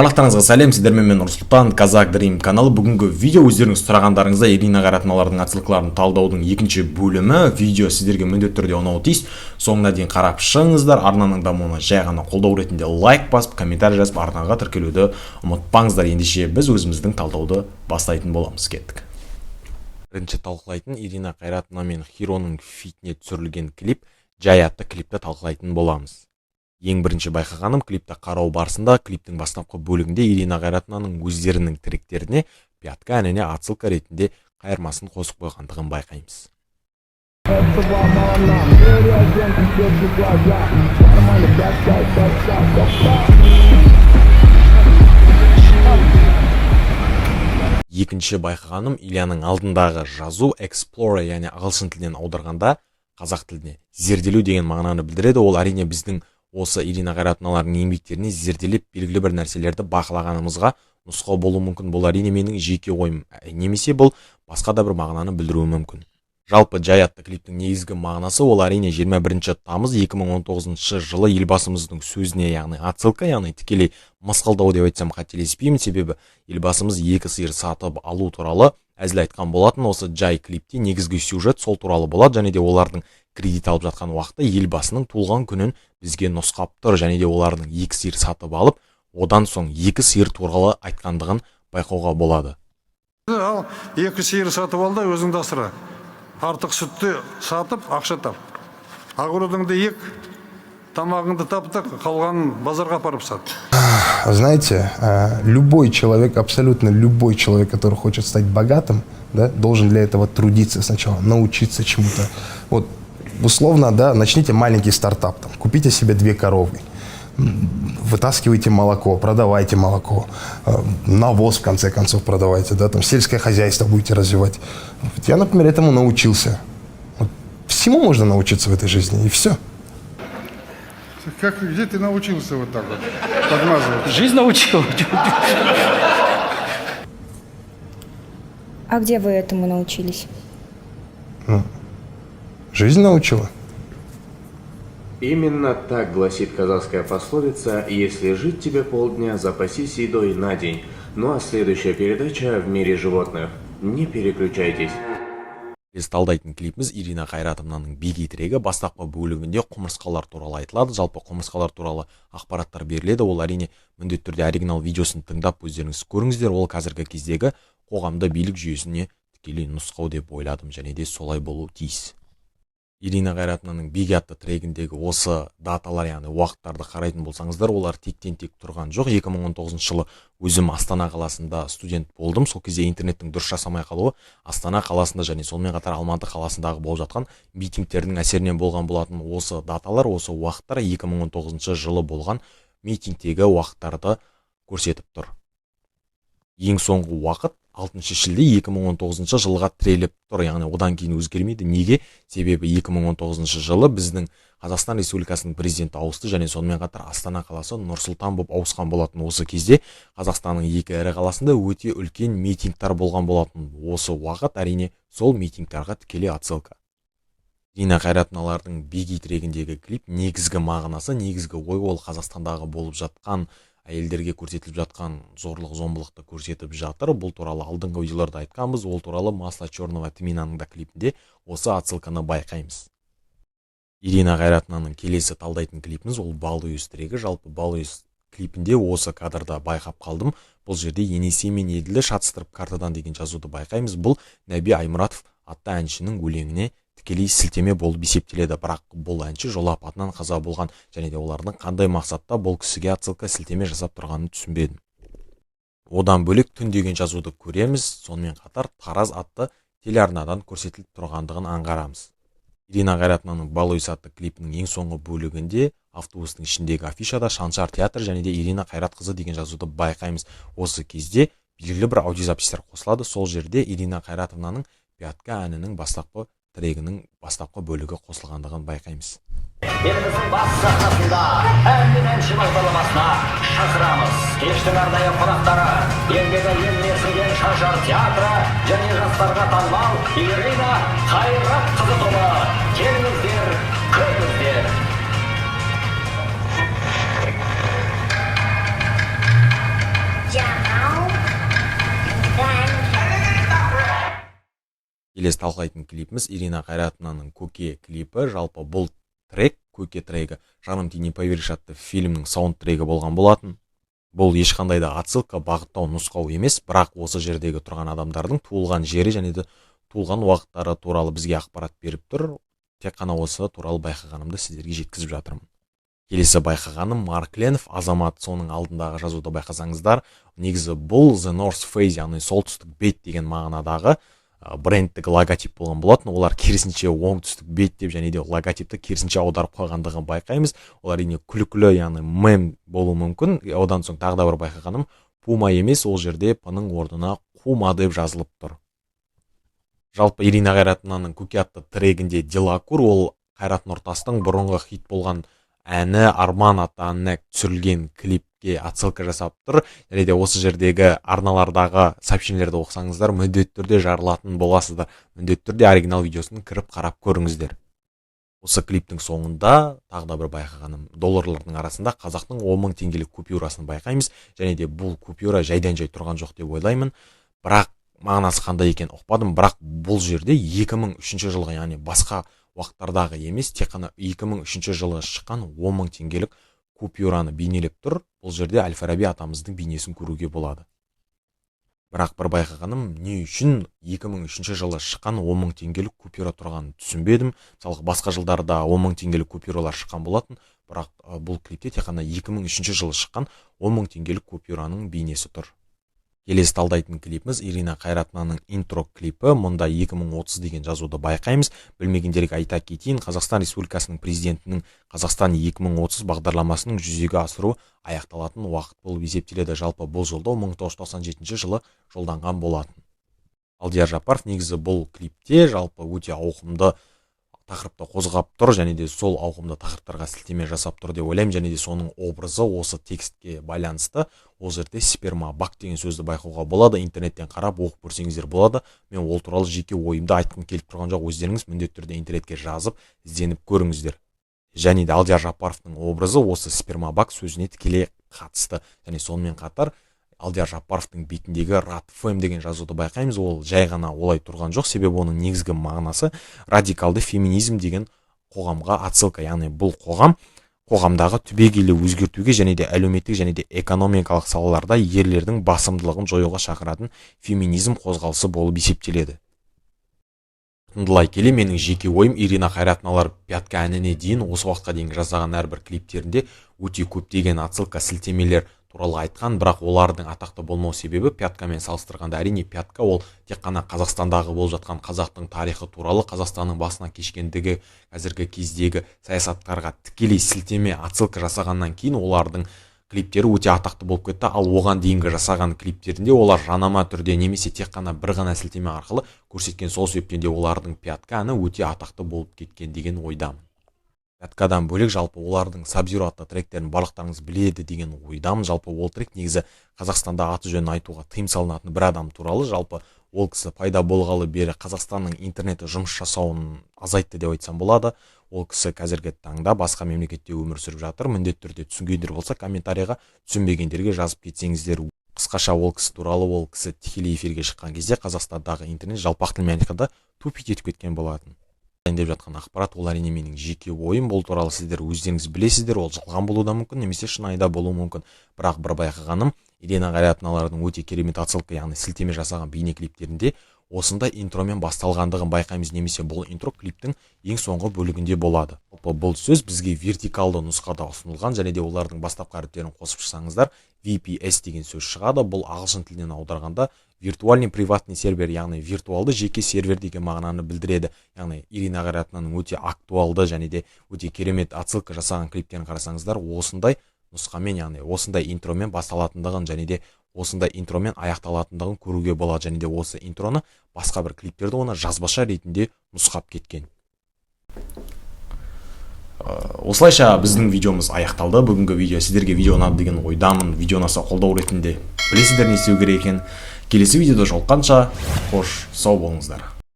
Барлықтарыңызға сәлем, сіздермен мен Нұрсұлтан, Казак Дрим каналы. Бүгінгі видео өздеріңіз сұрағандарыңызда Ирина Қайратовналардың отсылкаларын талдаудың екінші бөлімі. Видео сіздерге міндетті түрде ұнауы тиіс. Соңына дейін қарап шығыңыздар. Арнаның дамуына жай ғана қолдау ретінде лайк басып, комментарий жазып, арнаға тіркелуді ұмытпаңыздар. Ендеше біз өзіміздің талдауды бастайтын боламыз. Кеттік. Бірінші талқылайтын Ирина Қайратовна мен Хироның фитіне түсірілген клип, жай атты клипті талқылайтын боламыз. Ең бірінші байқағаным, клипті қарау барысында клиптің бастапқы бөлігінде Ирина Қайратовнаның өздерінің тректеріне пятка әніне отсылка ретінде қайырмасын қосып қойғандығын байқаймыз. Екінші байқағаным, Ильяның алдындағы жазу Explorer, яғни ағылшын тілінен аударғанда қазақ тіліне зерделеу деген мағынаны білдіреді. Ол әрине біздің осы Ирина Қайратовналардың еңбектеріне зерделеп белгілі бір нәрселерді бақылағанымызға нұсқау болуы мүмкін. Бұл әрине менің жеке ойым, немесе бұл басқа да бір мағынаны білдіруі мүмкін. Жалпы жай атты клиптің негізгі мағынасы ол әрине 21 тамыз 2019 жылы елбасымыздың сөзіне, яғни отсылка, яғни тікелей мысқылдау деп айтсам қателеспеймін, себебі елбасымыз екі сиыр сатып алу туралы әзіл айтқан болатын. Осы жай клипте негізгі сюжет сол туралы болады, және де олардың кредит алып жатқан уақытта елбасының туылған күнін бізге нұсқап тұр, және де олардың екі сиыр сатып алып, одан соң екі сиыр туралы айтқандығын байқауға болады. Ал екі сиыр сатып алды, өзіңді асыра. Артық сүтті сатып, ақша тап. Ағырудыңды ек, тамағыңды тапты, қалғанын базарға апарып сат. Знаете, любой человек, абсолютно любой человек, который хочет стать богатым, да, должен для этого трудиться сначала, научиться чему-то. Вот, условно, да, начните маленький стартап, там, купите себе 2 коровы, вытаскивайте молоко, продавайте молоко, навоз в конце концов продавайте, да, там, сельское хозяйство будете развивать. Вот я, например, этому научился. Вот, всему можно научиться в этой жизни, и все. Где ты научился вот так вот подмазывать? Жизнь научила. А где вы этому научились? Жизнь научила. Именно так гласит казахская пословица: если жить тебе полдня, запасись едой на день. Ну а следующая передача в мире животных. Не переключайтесь. Біз талдайтын клипіміз Ирина Қайратовнаның беги трегі. Бастапқы бөлігінде құмырсқалар туралы айтылады. Жалпы құмырсқалар туралы ақпараттар беріледі. Ол әрине міндетті түрде оригинал видеосын тыңдап өздеріңіз көріңіздер. Ол қазіргі кездегі қоғамда билік жүйесіне тікелей нұсқау деп ойладым, және де солай болу тиіс. Ирина Қайратовнаның беги атты трегіндегі осы даталар, яғни уақыттарды қарайтын болсаңыздар, олар тектен-тек тұрған жоқ. 2019 жылы өзім Астана қаласында студент болдым. Сол кезде интернеттің дұрыс жасамай қалуы Астана қаласында және сонымен қатар Алматы қаласындағы болып жатқан митингтердің әсерінен болған болатын. Осы даталар, осы уақыттар 2019 жылы болған митингтегі уақыттарды көрсетіп тұр. Ең соңғы уақыт 6 шілде 2019 жылға тіреліп тұр, яғни одан кейін өзгермейді. Неге? Себебі 2019 жылы біздің Қазақстан Республикасының президенті ауысты, және сонымен қатар Астана қаласы Нұрсұлтан болып ауысқан болатын. Осы кезде Қазақстанның екі ірі қаласында өте үлкен митингтар болған болатын. Осы уақыт әрине сол митингтарға тікелей отсылка. Ирина Қайратовналардың беги трегіндегі клип негізгі мағынасы, негізгі ой ол Қазақстандағы болып жатқан әйелдерге көрсетіліп жатқан зорлық зомбылықты көрсетіп жатыр. Бұл туралы алдыңғы видеоларда айтқанбыз. Ол туралы Масло черного тминаның да клипінде осы отсылканы байқаймыз. Ирина Қайратовнаның келесі талдайтын клипіміз ол Балуыз трегі. Жалпы Балуыз клипінде осы кадрда байқап қалдым. Бұл жерде Енесей мен Еділді шатыстырып картадан деген жазуды байқаймыз. Бұл Нәби Аймұратов атты әншінің өлеңіне тікелей сілтеме болып есептеледі. Бірақ бұл әнші жол апатынан қаза болған, және де олардың қандай мақсатта бұл кісіге отсылка сілтеме жасап тұрғанын түсінбедім. Одан бөлек Түн деген жазуды көреміз, сонымен қатар Тараз атты телеарнадан көрсетіліп тұрғандығын аңғарамыз. Ирина Қайратовнаның Балуыз атты клипінің ең соңғы бөлігінде автобустың ішіндегі афишада Шаншар театр және де Ирина Қайратқызы деген жазуды байқаймыз. Осы кезде белгілі бір аудиозапистер қосылады. Сол жерде Ирина Қайратовнаның пятка әнінің бастапқы трегінің бастапқы бөлігі қосылғандығын байқаймыз. Еліміздің бас сахнасында әнмен әнші бағдарламасына шақырамыз. Кештің арнайы қонақтары, еңбегі еліне сіңген Шаншар театры және жастарға танымал Ирина Қайратқызы тобы. Келіңіздер, көріңіздер. Келесі талқылайтын клипіміз Ирина Қайратовнаның Көке клипі. Жалпы бұл трек, Көке трегі, Жаным ты не поверишь атты фильмнің саундтрегі болған болатын. Бұл ешқандай да отсылка, бағыттау, нұсқау емес, бірақ осы жердегі тұрған адамдардың туылған жері және де туылған уақыттары туралы бізге ақпарат беріп тұр. Тек қана осы туралы байқағанымды сіздерге жеткізіп жатырмын. Келесі байқағаным Маркленов Азамат, соның алдындағы жазуды байқасаңыздар, негізі бұл The North Face, яғни солтүстік бет деген мағынадағы брендтік логотип болған болатын. Олар керісінше оңтүстік бет деп және де логотипті керісінше аударып қойғандығын байқаймыз. Олар әрине күлкілі, яғни мем болуы мүмкін. Одан соң тағы да бір байқағаным Пума емес, ол жерде П-ның орнына Қума деп жазылып тұр. Жалпы Ирина Қайратовнаның Көке атты трегінде Делакур, ол Қайрат Нұртастың бұрынғы хит болған әні Арман атты әніне түсірілген клипке отсылка жасап тұр. Және де осы жердегі арналардағы сообщениелерді оқысаңыздар, міндетті түрде жарылатын боласыздар. Міндетті түрде оригинал видеосын кіріп қарап көріңіздер. Осы клиптің соңында тағы да бір байқағаным, долларлардың арасында қазақтың 10 000 теңгелік купюрасын байқаймыз. Және де бұл купюра жайдан жай тұрған жоқ деп ойлаймын. Бірақ мағынасы қандай екен ұқпадым. Бірақ бұл жерде 2003 жылғы, яғни басқа уақыттардағы емес, тек қана 2003 жылы шыққан 10 000 теңгелік купюраны бейнелеп тұр. Бұл жерде Әл-Фараби атамыздың бейнесін көруге болады. Бірақ бір байқағаным, не үшін 2003 жылы шыққан 10 000 теңгелік купюра тұрғанын түсінбедім. Мысалы, басқа жылдарда 10 000 теңгелік купюралар шыққан болатын, бірақ бұл клипте тек қана 2003 жылы шыққан 10 000 теңгелік купюраның бейнесі тұр. Келесі талдайтын клипіміз Ирина Қайратовнаның интро клипі. Мұнда 2030 деген жазуды байқаймыз. Білмегендерге айта кетейін, Қазақстан Республикасының президентінің Қазақстан 2030 бағдарламасының жүзеге асыру аяқталатын уақыт болып есептеледі. Жалпы бұл жолдау 1997 жылы жолданған болатын. Алдияр Жапаров негізі бұл клипте жалпы өте ауқымды тақырыпты қозғап тұр, және де сол ауқымды тақырыптарға сілтеме жасап тұр деп ойлаймын. Және де соның образы осы текстке байланысты. Ол жерде сперма бак деген сөзді байқауға болады. Интернеттен қарап оқып көрсеңіздер болады. Мен ол туралы жеке ойымды айтқым келіп тұрған жоқ. Өздеріңіз міндетті түрде интернетке жазып, ізденіп көріңіздер. Және де Алдияр Жапаровтың образы осы сперма бак сөзіне тікелей қатысты. Және сонымен қатар Алдияр Жапаровтың бетіндегі ратфем деген жазуды байқаймыз. Ол жай ғана олай тұрған жоқ, себебі оның негізгі мағынасы радикалды феминизм деген қоғамға отсылка. Яғни бұл қоғамдағы түбегейлі өзгертуге және де әлеуметтік және де экономикалық салаларда ерлердің басымдылығын жоюға шақыратын феминизм қозғалысы болып есептеледі. Тыңдылай келе, менің жеке ойым, Ирина Қайратовналар Пятка әніне дейін осы уақытқа дейін жасаған әрбір клиптерінде өте көптеген отсылка сілтемелер туралы айтқан, бірақ олардың атақты болмау себебі Пяткамен салыстырғанда әрине Пятка ол тек қана Қазақстандағы болып жатқан қазақтың тарихы туралы, Қазақстанның басына кешкендігі, қазіргі кездегі саясаттарға тікелей сілтеме отсылка жасағаннан кейін олардың клиптері өте атақты болып кетті. Ал оған дейінгі жасаған клиптерінде олар жанама түрде немесе тек қана бір ғана сілтеме арқылы көрсеткен, сол себептен де олардың Пятка әні өте атақты болып кеткен деген ойдамын. Пяткадан бөлек жалпы олардың Сабзиро атты тректерін барлықтарыңыз біледі деген ойдамын. Жалпы ол трек негізі Қазақстанда аты жөнін айтуға тыйым салынатын бір адам туралы. Жалпы ол кісі пайда болғалы бері Қазақстанның интернеті жұмыс жасауын азайтты деп айтсам болады. Ол кісі қазіргі таңда басқа мемлекетте өмір сүріп жатыр. Міндетті түрде түсінгендер болса комментарийға, түсінбегендерге жазып кетсеңіздер. Қысқаша ол кісі туралы, ол кісі тікелей эфирге шыққан кезде Қазақстандағы интернет жалпақ тілмен айтқанда тупик етіп кеткен болатын. Деп жатқан ақпарат ол әрине менің жеке ойым. Бұл туралы сіздер өздеріңіз білесіздер. Ол жалған болуы да мүмкін, немесе шынайда болуы мүмкін. Бірақ бір байқағаным, Ирина Қайратовналардың өте керемет отсылка, яғни сілтеме жасаған бейне клиптерінде осындай интромен басталғандығын байқаймыз, немесе бұл интро клиптің ең соңғы бөлігінде болады. Бұл сөз бізге вертикалды нұсқада ұсынылған, және де олардың бастапқы әріптерін қосып шықсаңыздар VPS деген сөз шығады. Бұл ағылшын тілінен аударғанда виртуальный приватный сервер, яғни виртуалды жеке сервер деген мағынаны білдіреді. Яғни Ирина Қайратовнаның өте актуалды және де өте керемет отсылка жасаған клиптерін қарасаңыздар, осындай нұсқамен, яғни осындай интромен басталатындығын және де осындай интромен аяқталатындығын көруге болады. Және де осы интроны басқа бір клиптерді оны жазбаша ретінде нұсқап кеткен. Осылайша біздің видеомыз аяқталды. Бүгінгі видео сіздерге видео ұнады деген ойдамын. Видео ұнаса қолдау ретінде білесіздер не істеу керек екен. Келесі видеода жолыққанша қош сау болыңыздар.